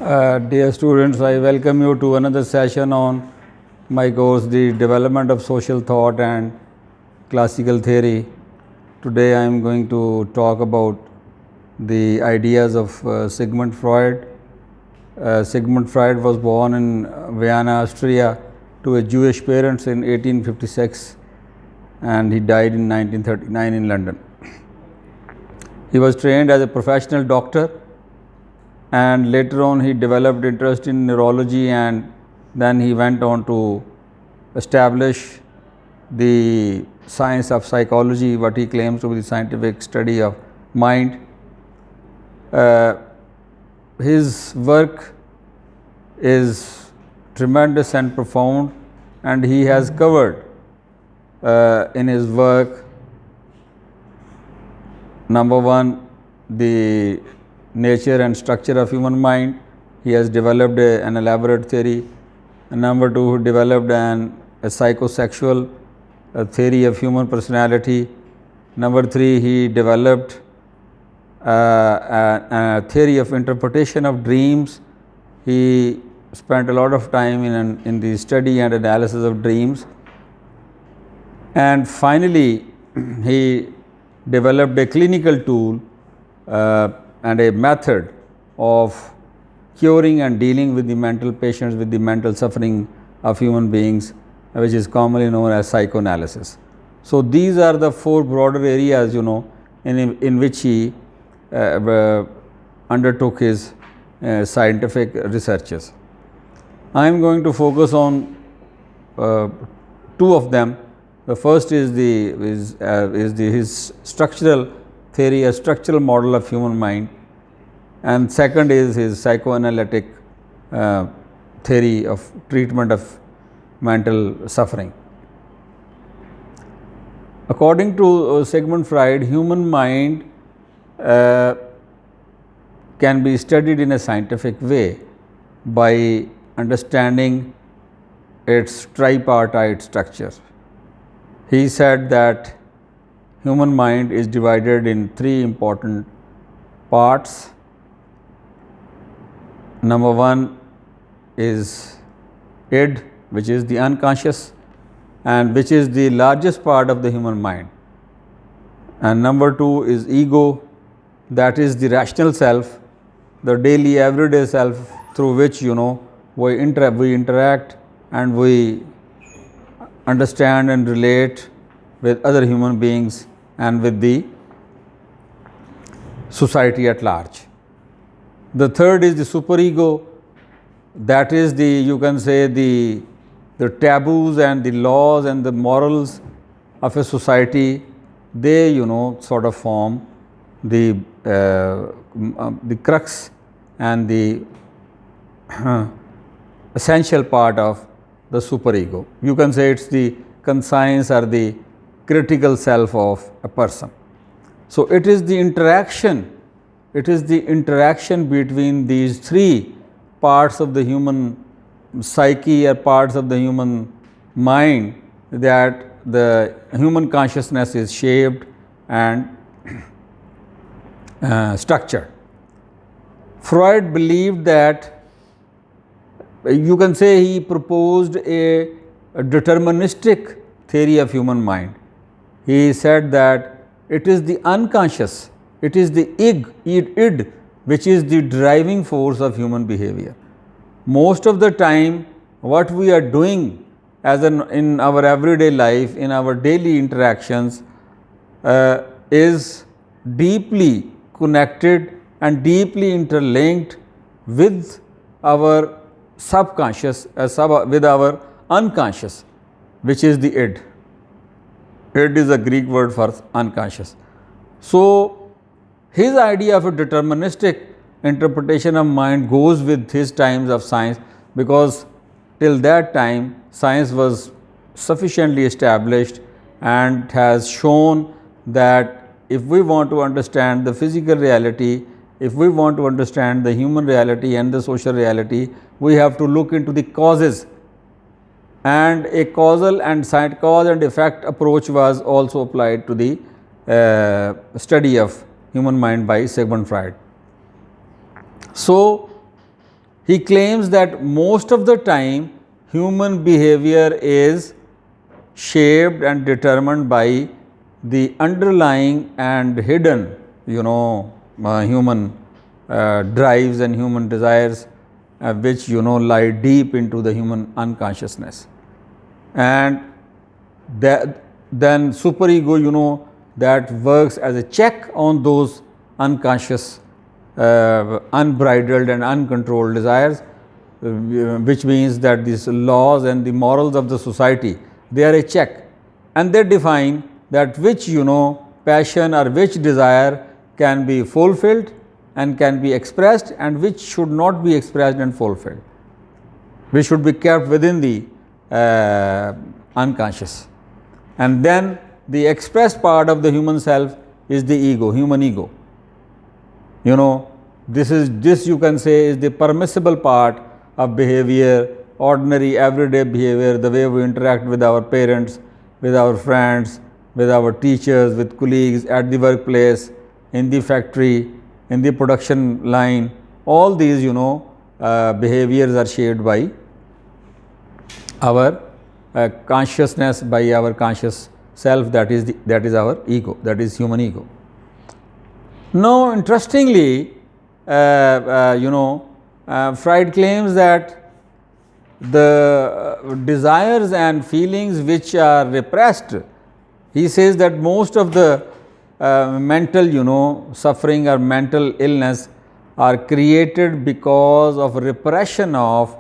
Dear students, I welcome you to another session on my course, The Development of Social Thought and Classical Theory. Today I am going to talk about the ideas of Sigmund Freud. Sigmund Freud was born in Vienna, Austria to a Jewish parents in 1856 and he died in 1939 in London. He was trained as a professional doctor and later on he developed interest in neurology and then he went on to establish the science of psychology, what he claims to be the scientific study of mind. His work is tremendous and profound, and he has covered in his work, number one, the nature and structure of human mind. He has developed an elaborate theory. And number two, he developed a psychosexual theory of human personality. Number three, he developed a theory of interpretation of dreams. He spent a lot of time in the study and analysis of dreams. And finally, he developed a clinical tool and a method of curing and dealing with the mental patients, with the mental suffering of human beings, which is commonly known as psychoanalysis. So these are the four broader areas, in which he undertook his scientific researches. I am going to focus on two of them. The first is his structural theory, a structural model of human mind, and second is his psychoanalytic theory of treatment of mental suffering. According to Sigmund Freud, human mind can be studied in a scientific way by understanding its tripartite structure. He said that human mind is divided in three important parts. Number one is id, which is the unconscious and which is the largest part of the human mind. And number two is ego, that is the rational self, the daily everyday self through which we interact and we understand and relate with other human beings and with the society at large. The third is the superego, that is the taboos and the laws and the morals of a society. They sort of form the crux and the essential part of the superego. You can say it's the conscience or the critical self of a person. So it is the interaction between these three parts of the human psyche or parts of the human mind that the human consciousness is shaped and structured. Freud believed that, you can say, he proposed a deterministic theory of human mind. He said that it is the unconscious, it is the id, which is the driving force of human behavior. Most of the time, what we are doing in our everyday life, in our daily interactions, is deeply connected and deeply interlinked with our subconscious, with our unconscious, which is the id. Id is a Greek word for unconscious. So his idea of a deterministic interpretation of mind goes with his times of science, because till that time science was sufficiently established and has shown that if we want to understand the physical reality, if we want to understand the human reality and the social reality, we have to look into the causes. And a cause and effect approach was also applied to the study of human mind by Sigmund Freud. So He claims that most of the time human behavior is shaped and determined by the underlying and hidden, human drives and human desires, which lie deep into the human unconsciousness. And then superego, that works as a check on those unconscious, unbridled and uncontrolled desires, which means that these laws and the morals of the society, they are a check, and they define that which passion or which desire can be fulfilled and can be expressed, and which should not be expressed and fulfilled, which should be kept within the unconscious. And then the expressed part of the human self is the ego, human ego. This you can say is the permissible part of behavior, ordinary everyday behavior, the way we interact with our parents, with our friends, with our teachers, with colleagues, at the workplace, in the factory, in the production line. All these behaviors are shaped by our consciousness, by our conscious self, that is our ego, that is human ego. Now, interestingly, Freud claims that the desires and feelings which are repressed, he says that most of the mental suffering or mental illness are created because of repression of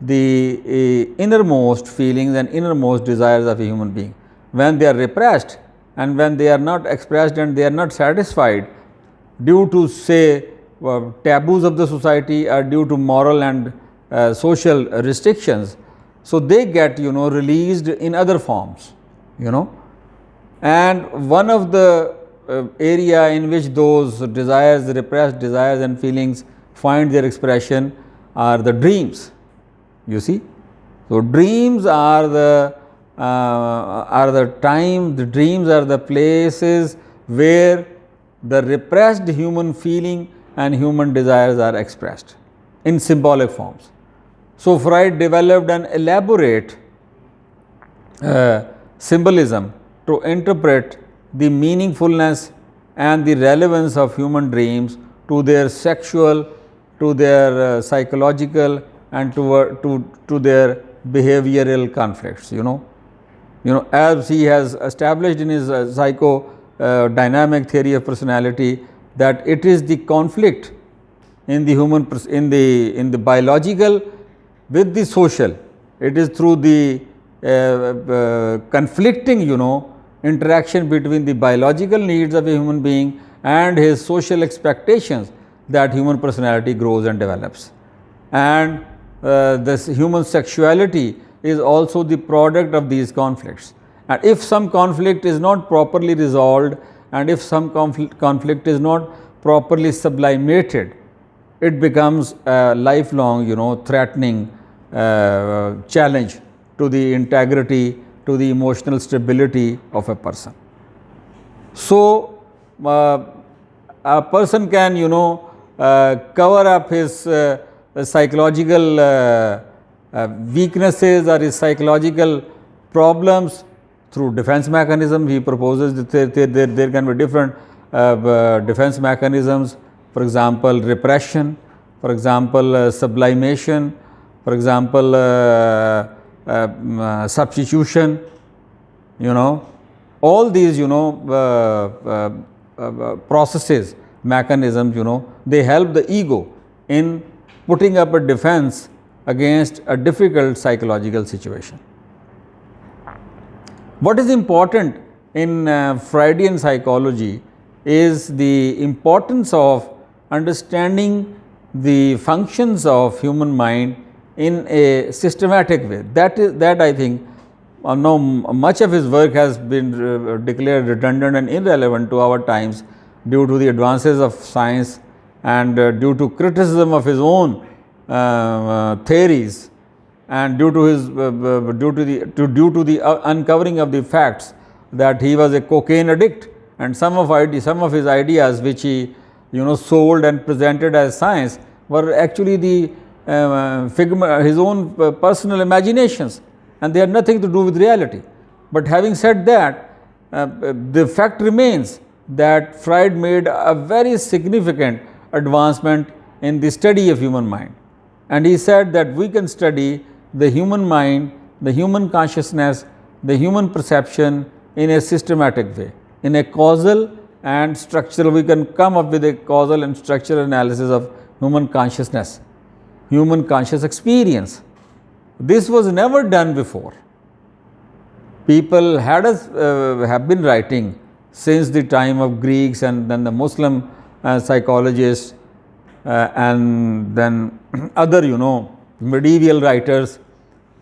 the innermost feelings and innermost desires of a human being. When they are repressed and when they are not expressed and they are not satisfied due to, say, taboos of the society or due to moral and social restrictions, so they get released in other forms, and one of the area in which those desires, repressed desires and feelings find their expression are the dreams. You see, so dreams are the time, the dreams are the places where the repressed human feeling and human desires are expressed in symbolic forms. So Freud developed an elaborate symbolism to interpret the meaningfulness and the relevance of human dreams to their sexual, to their psychological, and to their behavioral conflicts. As he has established in his psychodynamic theory of personality, that it is the conflict in the human, in the biological with the social. It is through the conflicting, interaction between the biological needs of a human being and his social expectations that human personality grows and develops. And this human sexuality is also the product of these conflicts. And if some conflict is not properly resolved, and if some conflict is not properly sublimated, it becomes a lifelong, threatening challenge to the integrity, to the emotional stability of a person. So, a person can, cover up his psychological weaknesses or his psychological problems through defense mechanisms. He proposes that there can be different defense mechanisms, for example, repression, for example, sublimation, for example, substitution, all these, processes, mechanisms, they help the ego in putting up a defense against a difficult psychological situation. What is important in Freudian psychology is the importance of understanding the functions of human mind in a systematic way. That I think, now much of his work has been declared redundant and irrelevant to our times due to the advances of science and due to criticism of his own theories, and due to the uncovering of the facts that he was a cocaine addict, and some of his ideas which he sold and presented as science were actually the his own personal imaginations, and they had nothing to do with reality. But having said that, the fact remains that Freud made a very significant advancement in the study of human mind, and he said that we can study the human mind, the human consciousness, the human perception in a systematic way, in a causal and structural. We can come up with a causal and structural analysis of human consciousness, human conscious experience. This was never done before. People have been writing since the time of Greeks and then the Muslim psychologists and then other medieval writers,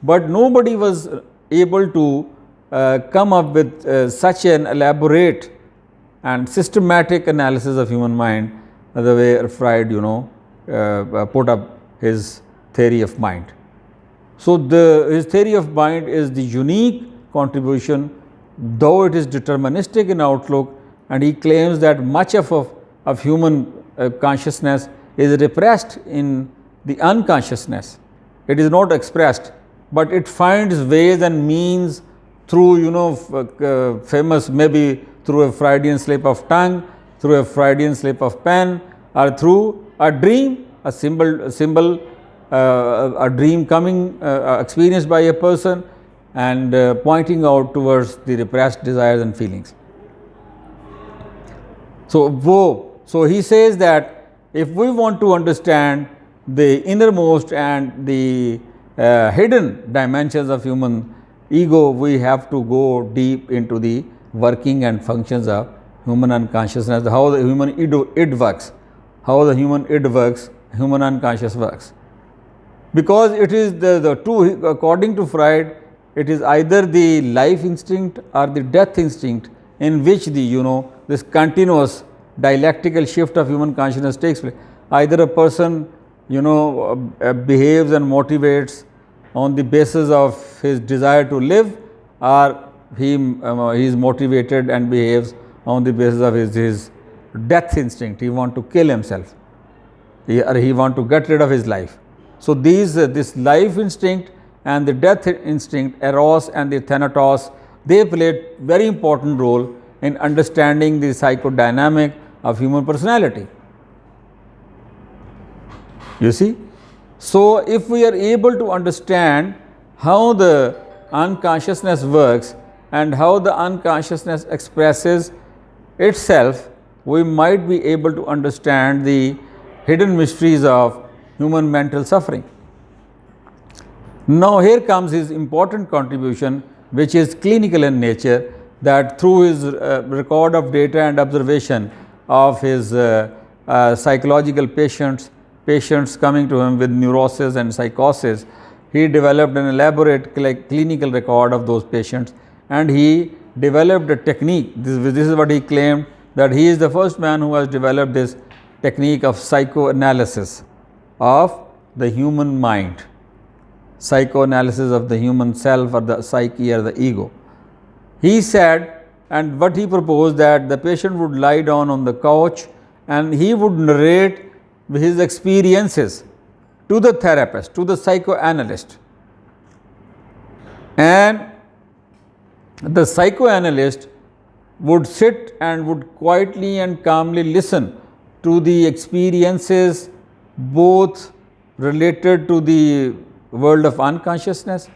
but nobody was able to come up with such an elaborate and systematic analysis of human mind the way Freud put up his theory of mind. So his theory of mind is the unique contribution, though it is deterministic in outlook, and he claims that much of human consciousness is repressed in the unconsciousness. It is not expressed, but it finds ways and means through famous, maybe through a Freudian slip of tongue, through a Freudian slip of pen, or through a dream, a symbol, a dream coming experienced by a person and pointing out towards the repressed desires and feelings. So he says that if we want to understand the innermost and the hidden dimensions of human ego, we have to go deep into the working and functions of human unconsciousness, how the human id works, how the human id works, human unconscious works. Because it is the two, according to Freud, it is either the life instinct or the death instinct in which this continuous dialectical shift of human consciousness takes place. Either a person behaves and motivates on the basis of his desire to live, or he is motivated and behaves on the basis of his death instinct. He wants to kill himself, or he wants to get rid of his life. So this life instinct and the death instinct, eros and the thanatos, they play a very important role in understanding the psychodynamic of human personality. You see? So if we are able to understand how the unconsciousness works and how the unconsciousness expresses itself, we might be able to understand the hidden mysteries of human mental suffering. Now here comes his important contribution, which is clinical in nature, that through his record of data and observation of his psychological patients coming to him with neurosis and psychosis, he developed an elaborate clinical record of those patients, and he developed a technique. This is what he claimed, that he is the first man who has developed this technique of psychoanalysis of the human mind, psychoanalysis of the human self or the psyche or the ego. He said, and what he proposed, that the patient would lie down on the couch and he would narrate his experiences to the therapist, to the psychoanalyst, and the psychoanalyst would sit and would quietly and calmly listen to the experiences, both related to the world of unconsciousness,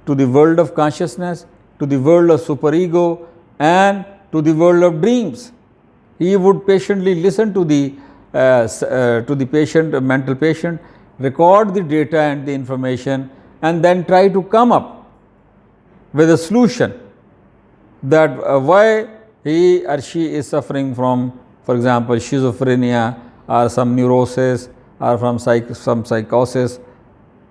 to the world of consciousness, to the world of superego, and to the world of dreams. He would patiently listen to the patient, a mental patient, record the data and the information, and then try to come up with a solution that why he or she is suffering from, for example, schizophrenia or some neurosis or from some psychosis,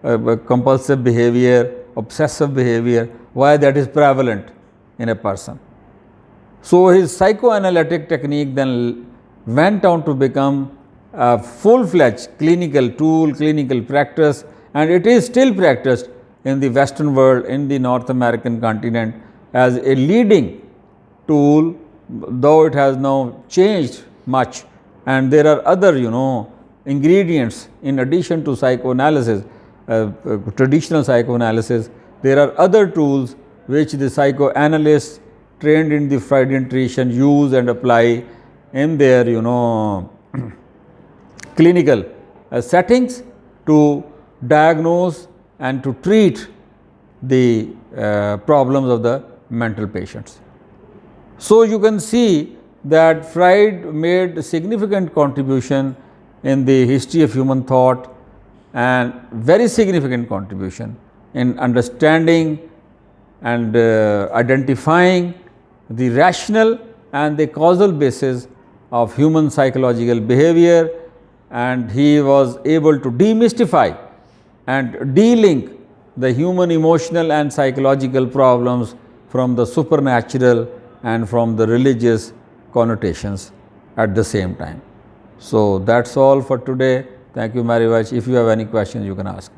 compulsive behavior, obsessive behavior, why that is prevalent in a person. So his psychoanalytic technique then went on to become a full-fledged clinical tool, clinical practice, and it is still practiced in the Western world, in the North American continent, as a leading tool, though it has now changed much, and there are other ingredients in addition to psychoanalysis, traditional psychoanalysis. There are other tools which the psychoanalysts trained in the Freudian tradition use and apply in their clinical settings to diagnose and to treat the problems of the mental patients. So, you can see that Freud made a significant contribution in the history of human thought and very significant contribution in understanding and identifying the rational and the causal basis of human psychological behavior, and he was able to demystify and de-link the human emotional and psychological problems from the supernatural and from the religious connotations at the same time. So, that is all for today. Thank you very much. If you have any questions, you can ask.